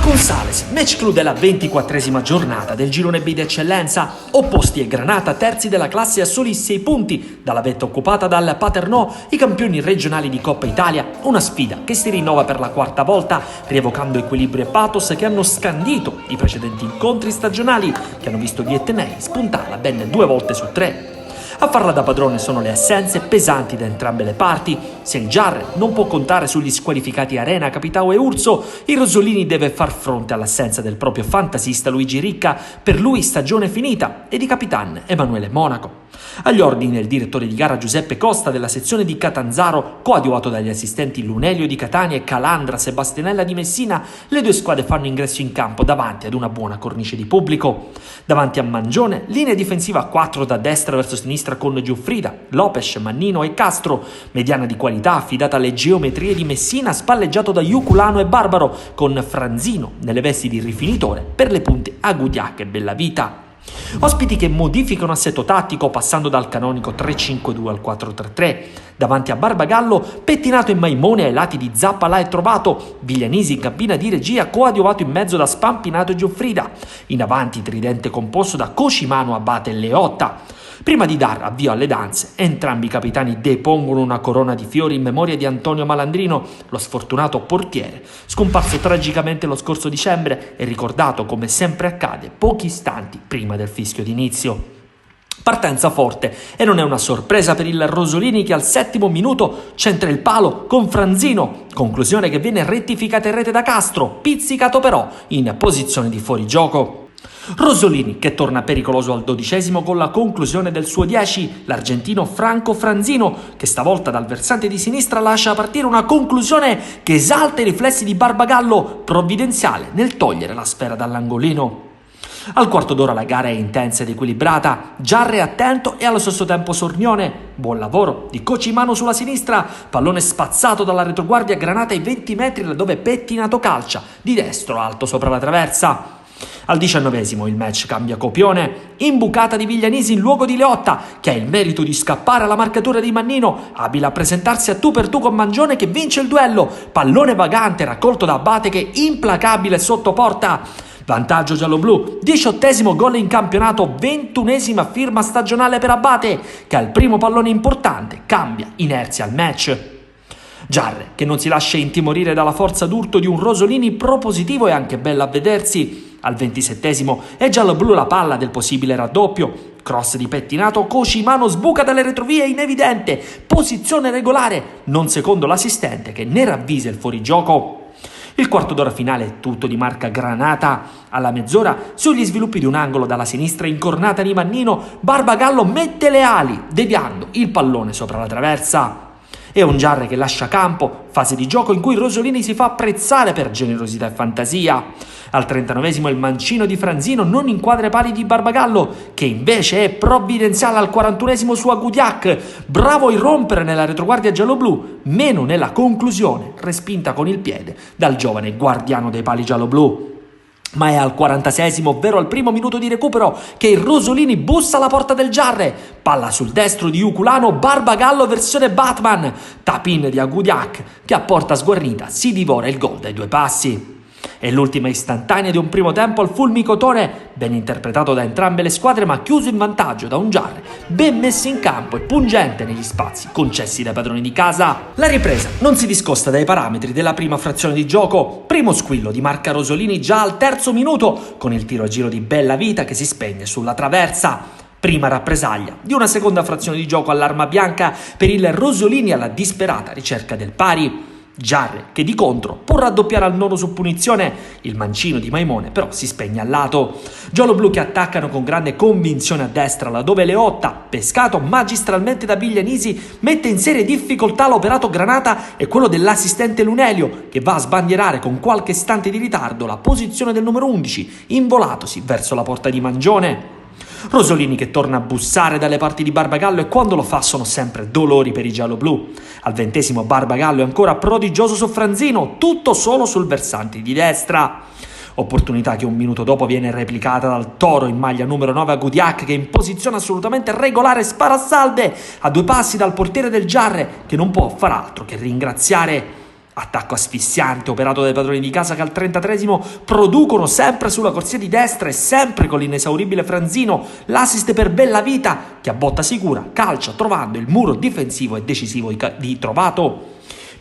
Gonzalez, match clou della 24esima giornata del girone B d'eccellenza. Opposti e Granata, terzi della classe a soli 6 punti dalla vetta occupata dal Paternò, i campioni regionali di Coppa Italia. Una sfida che si rinnova per la quarta volta, rievocando equilibrio e pathos che hanno scandito i precedenti incontri stagionali, che hanno visto gli etnei spuntarla ben 2 volte su 3. A farla da padrone sono le assenze pesanti da entrambe le parti. Se il Giarre non può contare sugli squalificati Arena, Capitao e Urso, il Rosolini deve far fronte all'assenza del proprio fantasista Luigi Ricca, per lui stagione finita, e di capitan Emanuele Monaco. Agli ordini del direttore di gara Giuseppe Costa della sezione di Catanzaro, coadiuvato dagli assistenti Lunelio di Catania e Calandra Sebastianella di Messina, le due squadre fanno ingresso in campo davanti ad una buona cornice di pubblico. Davanti a Mangione, linea difensiva a 4 da destra verso sinistra con Giuffrida, Lopes, Mannino e Castro, mediana di qualità affidata alle geometrie di Messina, spalleggiato da Iuculano e Barbaro, con Franzino nelle vesti di rifinitore per le punte Agudiac e Bellavita. Ospiti che modificano assetto tattico passando dal canonico 3-5-2 al 4-3-3. Davanti a Barbagallo, pettinato e Maimone ai lati di Zappalà e Trovato, Viglianisi in cabina di regia coadiuvato in mezzo da Spampinato e Giuffrida. In avanti tridente composto da Cocimano, Abate e Leotta. Prima di dar avvio alle danze, entrambi i capitani depongono una corona di fiori in memoria di Antonio Malandrino, lo sfortunato portiere, scomparso tragicamente lo scorso dicembre e ricordato, come sempre accade, pochi istanti prima del fischio d'inizio. Partenza forte, e non è una sorpresa per il Rosolini che al 7° minuto centra il palo con Franzino, conclusione che viene rettificata in rete da Castro, pizzicato però in posizione di fuorigioco. Rosolini che torna pericoloso al 12° con la conclusione del suo 10, l'argentino Franco Franzino, che stavolta dal versante di sinistra lascia partire una conclusione che esalta i riflessi di Barbagallo, provvidenziale nel togliere la sfera dall'angolino. Al quarto d'ora la gara è intensa ed equilibrata, Giarre attento e allo stesso tempo sornione. Buon lavoro di Cocimano sulla sinistra, pallone spazzato dalla retroguardia Granata ai 20 metri laddove Pettinato calcia, di destro alto sopra la traversa. Al 19° il match cambia copione, imbucata di Viglianisi in luogo di Leotta, che ha il merito di scappare alla marcatura di Mannino, abile a presentarsi a tu per tu con Mangione che vince il duello, pallone vagante raccolto da Abate che implacabile sotto porta. Vantaggio gialloblu, 18° gol in campionato, 21ª firma stagionale per Abate, che al primo pallone importante cambia inerzia al match. Giarre, che non si lascia intimorire dalla forza d'urto di un Rosolini propositivo e anche bello a vedersi. Al 27° è gialloblu la palla del possibile raddoppio. Cross di Pettinato, Cocimano sbuca dalle retrovie in evidente posizione regolare, non secondo l'assistente che ne ravvisa il fuorigioco. Il quarto d'ora finale è tutto di marca Granata. Alla mezz'ora, sugli sviluppi di un angolo dalla sinistra incornata di Mannino, Barbagallo mette le ali, deviando il pallone sopra la traversa. È un Giarre che lascia campo, fase di gioco in cui Rosolini si fa apprezzare per generosità e fantasia. Al 39° il mancino di Franzino non inquadra i pali di Barbagallo, che invece è provvidenziale al 41° su Agudiac, bravo a irrompere nella retroguardia gialloblu, meno nella conclusione, respinta con il piede dal giovane guardiano dei pali gialloblu. Ma è al 46°, ovvero al primo minuto di recupero, che il Rosolini bussa alla porta del Giarre. Palla sul destro di Iuculano, Barbagallo versione Batman. Tap-in di Agudiac, che a porta sguarnita si divora il gol dai 2 passi. È l'ultima istantanea di un primo tempo al fulmicotone, ben interpretato da entrambe le squadre ma chiuso in vantaggio da un Giarre ben messo in campo e pungente negli spazi concessi dai padroni di casa. La ripresa non si discosta dai parametri della prima frazione di gioco, primo squillo di marca Rosolini già al 3° minuto con il tiro a giro di Bellavita che si spegne sulla traversa. Prima rappresaglia di una seconda frazione di gioco all'arma bianca per il Rosolini alla disperata ricerca del pari. Giarre che di contro può raddoppiare al 9° su punizione, il mancino di Maimone però si spegne al lato. Gialloblu che attaccano con grande convinzione a destra laddove Leotta, pescato magistralmente da Viglianisi, mette in serie difficoltà l'operato Granata e quello dell'assistente Lunelio, che va a sbandierare con qualche istante di ritardo la posizione del numero 11, involatosi verso la porta di Mangione. Rosolini che torna a bussare dalle parti di Barbagallo e quando lo fa sono sempre dolori per i gialloblu. Al 20° Barbagallo è ancora prodigioso su Franzino, tutto solo sul versante di destra. Opportunità che un minuto dopo viene replicata dal Toro in maglia numero 9 Agudiac, che in posizione assolutamente regolare spara a salve a 2 passi dal portiere del Giarre, che non può far altro che ringraziare. Attacco asfissiante operato dai padroni di casa che al 33esimo producono sempre sulla corsia di destra e sempre con l'inesauribile Franzino l'assist per Bellavita che a botta sicura calcia trovando il muro difensivo e decisivo di Trovato.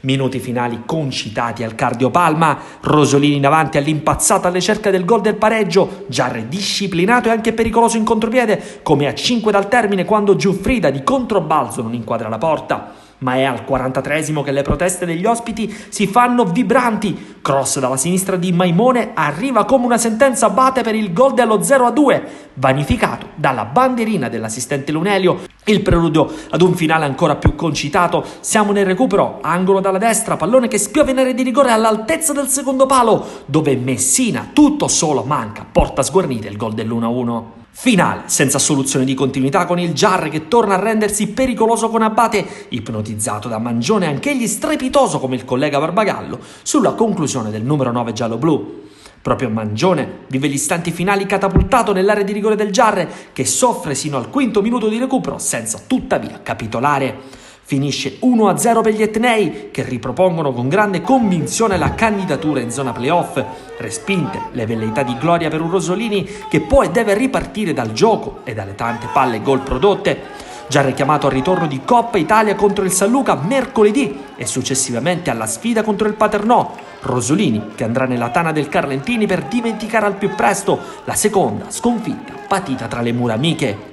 Minuti finali concitati al cardiopalma, Rosolini in avanti all'impazzata alla ricerca del gol del pareggio, Jarre disciplinato e anche pericoloso in contropiede, come a 5 dal termine quando Giuffrida di controbalzo non inquadra la porta. Ma è al 43esimo che le proteste degli ospiti si fanno vibranti. Cross dalla sinistra di Maimone arriva come una sentenza abate per il gol dello 0-2, vanificato dalla bandierina dell'assistente Lunelio. Il preludio ad un finale ancora più concitato. Siamo nel recupero, angolo dalla destra, pallone che spiova in area di rigore all'altezza del secondo palo, dove Messina, tutto solo, manca, porta sguarnita il gol dell'1-1. Finale, senza soluzione di continuità, con il Jarre che torna a rendersi pericoloso con Abate, ipnotizzato da Mangione anch'egli strepitoso come il collega Barbagallo, sulla conclusione del numero 9 giallo-blu. Proprio Mangione vive gli istanti finali catapultato nell'area di rigore del Jarre, che soffre sino al quinto minuto di recupero senza tuttavia capitolare. Finisce 1-0 per gli etnei, che ripropongono con grande convinzione la candidatura in zona playoff, respinte le velleità di gloria per un Rosolini che può e deve ripartire dal gioco e dalle tante palle e gol prodotte. Già richiamato al ritorno di Coppa Italia contro il San Luca mercoledì e successivamente alla sfida contro il Paternò, Rosolini che andrà nella tana del Carlentini per dimenticare al più presto la seconda sconfitta patita tra le mura amiche.